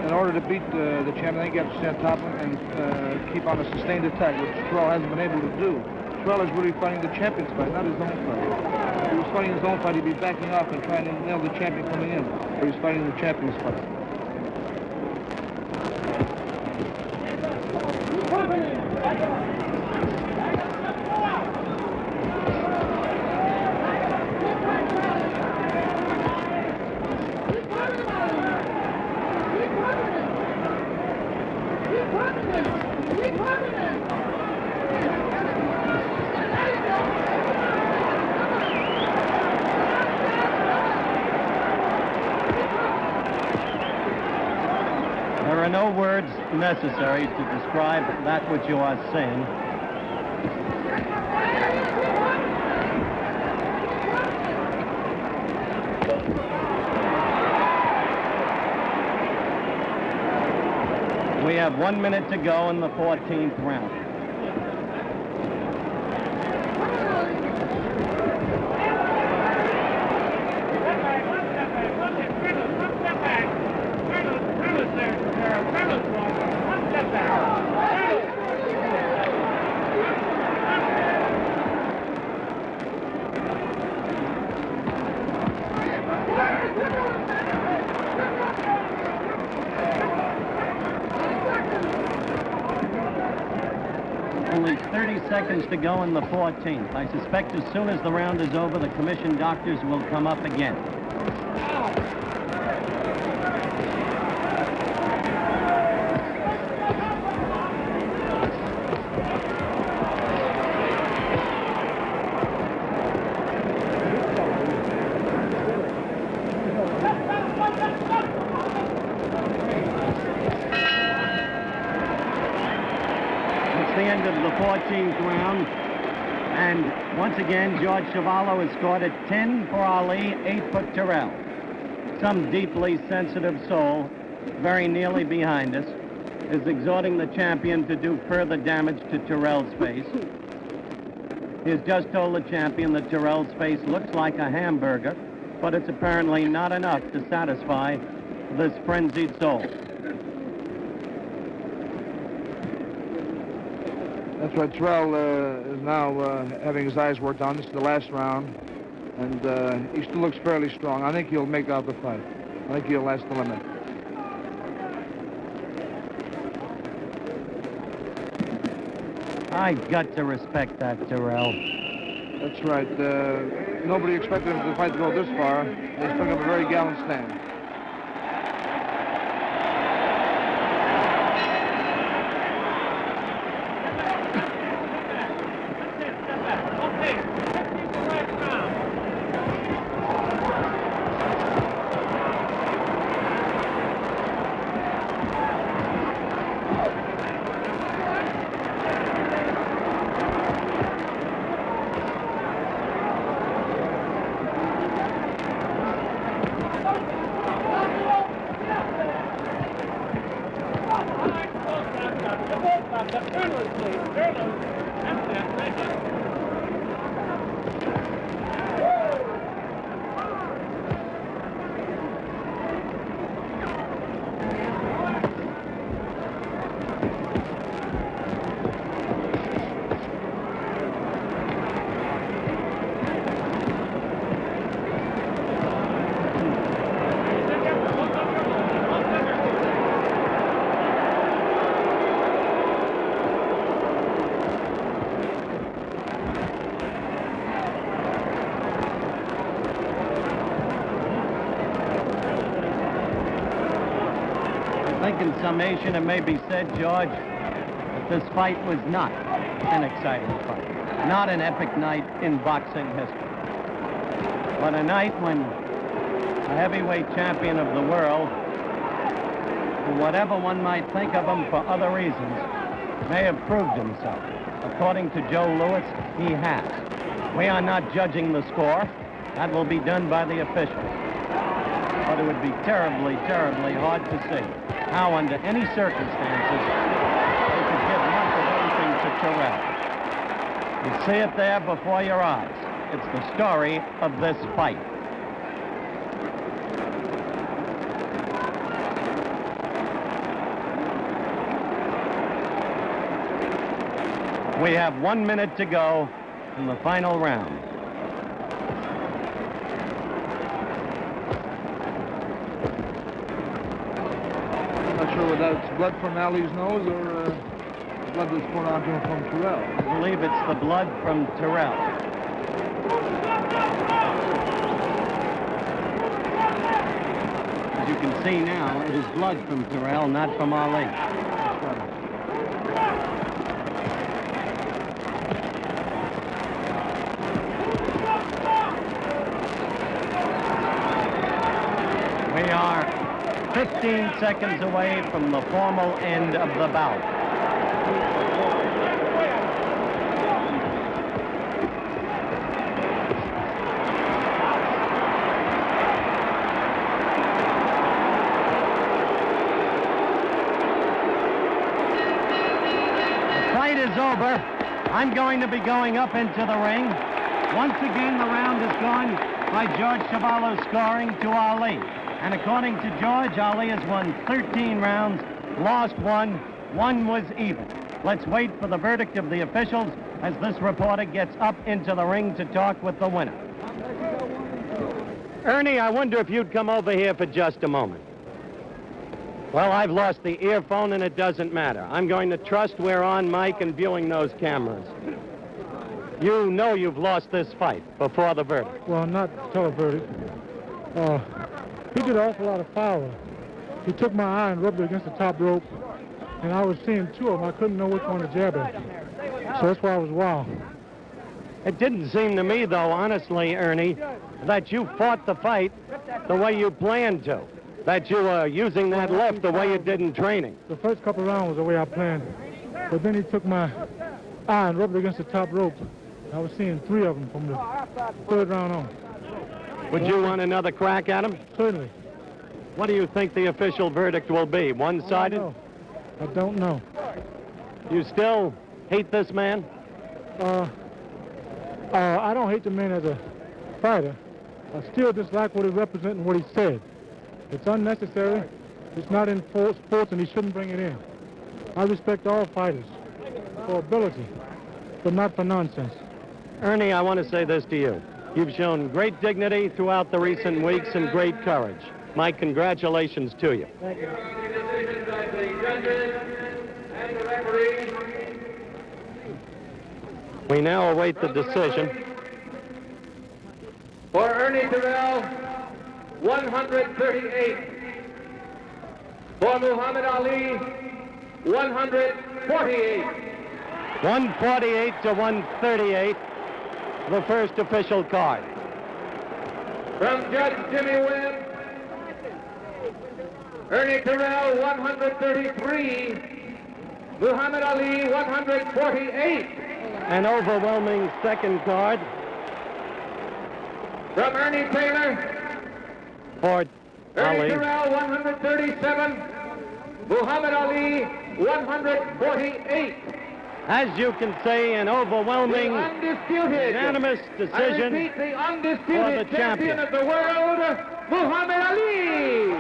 In order to beat the champion, I think you have to stay on top of him and keep on a sustained attack, which Terrell hasn't been able to do. Terrell is really fighting the champion's fight, not his own fight. If he was fighting his own fight, he'd be backing off and trying to nail the champion coming in. But he's fighting the champion's fight. There are no words necessary to describe that which you are saying. We have 1 minute to go in the 14th round. Only 30 seconds to go in the 14th. I suspect as soon as the round is over, the commission doctors will come up again. The end of the 14th round, and once again Chuvalo has scored at 10 for Ali, 8 for Terrell. Some deeply sensitive soul, very nearly behind us, is exhorting the champion to do further damage to Terrell's face. He has just told the champion that Terrell's face looks like a hamburger, but it's apparently not enough to satisfy this frenzied soul. That's right. Terrell is now having his eyes worked on. This is the last round, and he still looks fairly strong. I think he'll make out the fight. I think he'll last the limit. I've got to respect that, Terrell. That's right. Nobody expected him to fight to go this far. He's putting up a very gallant stand. In summation, it may be said, George, that this fight was not an exciting fight, not an epic night in boxing history, but a night when a heavyweight champion of the world, who whatever one might think of him for other reasons, may have proved himself. According to Joe Louis, he has. We are not judging the score. That will be done by the officials. But it would be terribly, terribly hard to see how, under any circumstances, they could give much of anything to Terrell. You see it there before your eyes. It's the story of this fight. We have 1 minute to go in the final round. I'm not sure whether that's blood from Ali's nose or blood that's poured onto him from Terrell. I believe it's the blood from Terrell. As you can see now, it is blood from Terrell, not from Ali. We are 15 seconds away from the formal end of the bout. The fight is over. I'm going to be going up into the ring. Once again, the round is gone by George Chuvalo scoring to Ali. And according to George, Ali has won 13 rounds, lost one was even. Let's wait for the verdict of the officials as this reporter gets up into the ring to talk with the winner. Ernie, I wonder if you'd come over here for just a moment. Well, I've lost the earphone and it doesn't matter. I'm going to trust we're on mic and viewing those cameras. You know you've lost this fight before the verdict. Well, not till the verdict. He did an awful lot of power. He took my eye and rubbed it against the top rope, and I was seeing two of them. I couldn't know which one to jab at. So that's why I was wild. It didn't seem to me, though, honestly, Ernie, that you fought the fight the way you planned to, that you were using that left the way you did in training. The first couple of rounds was the way I planned. But then he took my eye and rubbed it against the top rope. I was seeing three of them from the third round on. Would you want another crack at him? Certainly. What do you think the official verdict will be? One-sided? I don't know. You still hate this man? I don't hate the man as a fighter. I still dislike what he represents and what he said. It's unnecessary. It's not in sports, and he shouldn't bring it in. I respect all fighters for ability, but not for nonsense. Ernie, I want to say this to you. You've shown great dignity throughout the recent weeks and great courage. My congratulations to you. Thank you. We now await the decision. For Ernie Terrell, 138. For Muhammad Ali, 148. 148 to 138, the first official card. From Judge Jimmy Webb, Ernie Terrell, 133. Muhammad Ali, 148. An overwhelming second card. From Ernie Taylor, For Ernie Ali. Terrell, 137. Muhammad Ali, 148. As you can see, an overwhelming, The undisputed, unanimous I decision repeat, the for undisputed the champion. of the world, Muhammad Ali.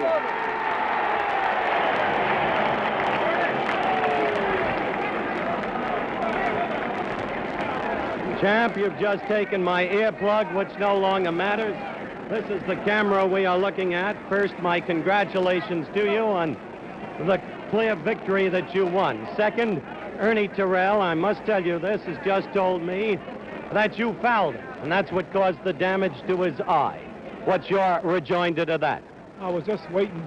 Champ, you've just taken my earplug, which no longer matters. This is the camera we are looking at. First, my congratulations to you on the clear victory that you won. Second, Ernie Terrell, I must tell you this, has just told me that you fouled him, and that's what caused the damage to his eye. What's your rejoinder to that? I was just waiting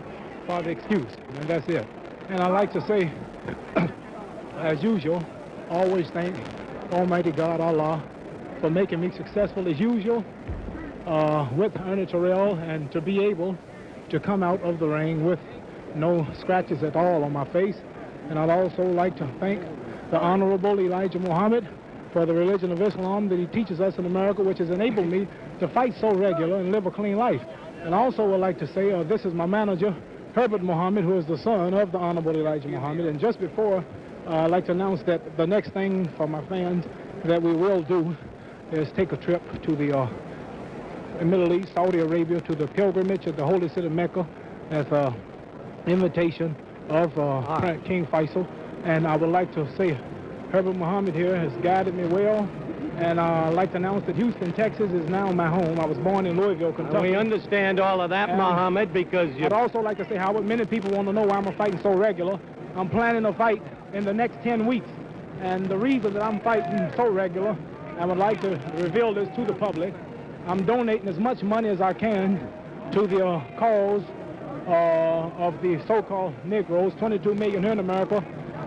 for the excuse, and that's it. And I like to say, as usual, always thank Almighty God, Allah, for making me successful as usual with Ernie Terrell, and to be able to come out of the ring with no scratches at all on my face. And I'd also like to thank the Honorable Elijah Muhammad for the religion of Islam that he teaches us in America, which has enabled me to fight so regular and live a clean life. And also would like to say this is my manager, Herbert Muhammad, who is the son of the Honorable Elijah Muhammad. And just before, I'd like to announce that the next thing for my fans that we will do is take a trip to the Middle East, Saudi Arabia, to the pilgrimage at the holy city of Mecca as an invitation of King Faisal. And I would like to say Herbert Muhammad here has guided me well. And I'd like to announce that Houston, Texas is now my home. I was born in Louisville, Kentucky. We understand all of that, Muhammad, because you... I'd also like to say, Howard, many people want to know why I'm fighting so regular. I'm planning a fight in the next 10 weeks. And the reason that I'm fighting so regular, I would like to reveal this to the public. I'm donating as much money as I can to the cause of the so-called Negroes, 22 million here in America,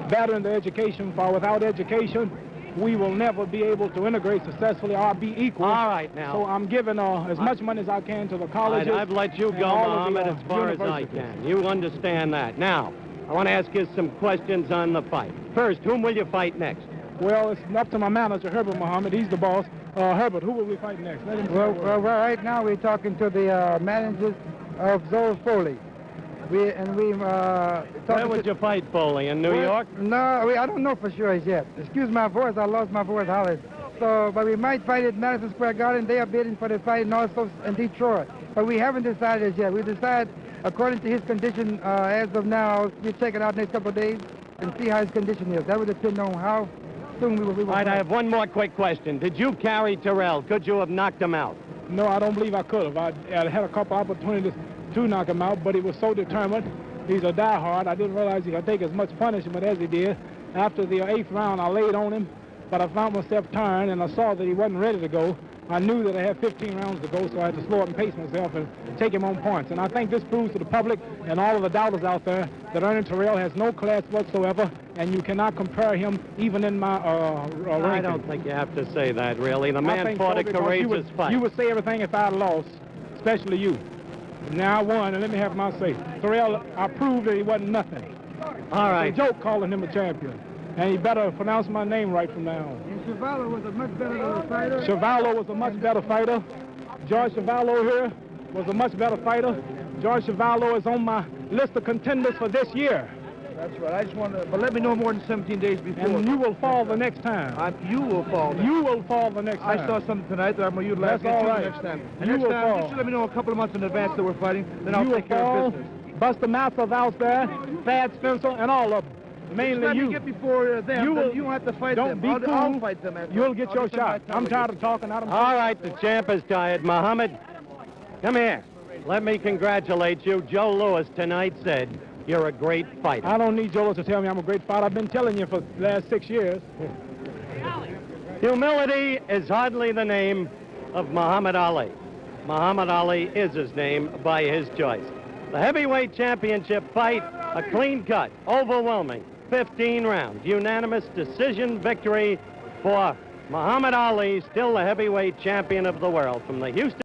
bettering their education, for without education, we will never be able to integrate successfully or be equal. All right, now. So I'm giving as much money as I can to the colleges. I've let you go, Muhammad, as far as I can. You understand that. Now, I want to ask you some questions on the fight. First, whom will you fight next? Well, it's up to my manager, Herbert Muhammad. He's the boss. Herbert, who will we fight next? Well, right now we're talking to the managers of Zoe Foley. Where would you fight, Foley? In New York? No, I don't know for sure as yet. Excuse my voice, I lost my voice holiday. So, but we might fight at Madison Square Garden. They are bidding for the fight, and also in Detroit. But we haven't decided as yet. We decide according to his condition as of now. We'll check it out next couple of days and see how his condition is. That would depend on how soon we will All right, fight. I have one more quick question. Did you carry Terrell? Could you have knocked him out? No, I don't believe I could have. I had a couple opportunities to knock him out, but he was so determined. He's a diehard. I didn't realize he could take as much punishment as he did. After the 8th round, I laid on him, but I found myself tired, and I saw that he wasn't ready to go. I knew that I had 15 rounds to go, so I had to slow up and pace myself and take him on points. And I think this proves to the public and all of the doubters out there that Ernie Terrell has no class whatsoever, and you cannot compare him even in my ranking. I don't think you have to say that, really. The man fought a courageous fight. You would say everything if I lost, especially you. Now I won, and let me have my say. Terrell, I proved that he wasn't nothing. All right. It's a joke calling him a champion. And he better pronounce my name right from now on. And Chuvalo was a much better fighter. Chuvalo was a much better fighter. George Chuvalo here was a much better fighter. George Chuvalo is on my list of contenders for this year. That's right. I just want to, but let me know more than 17 days before. And you will fall the next time. You will fall. You will fall the next time. I saw something tonight that I'm going to utilize That's all right. next time. And You next will time, fall. just let me know a couple of months in advance that we're fighting, then I'll You will take care fall. of business. Buster Massive out there, Thad Spencer, and all of them. Mainly Let you. me get before them. You will- You don't have to fight Don't them. be cool. I'll fight them. After. You'll get I'll your defend my shot. time I'm with tired you. of talking. I don't All right, the champ is tired. Muhammad, come here. Let me congratulate you. Joe Louis tonight said you're a great fighter. I don't need Joel to tell me I'm a great fighter. I've been telling you for the last 6 years. Humility is hardly the name of Muhammad Ali. Muhammad Ali is his name by his choice. The heavyweight championship fight, a clean cut, overwhelming, 15 rounds, unanimous decision victory for Muhammad Ali, still the heavyweight champion of the world. From the Houston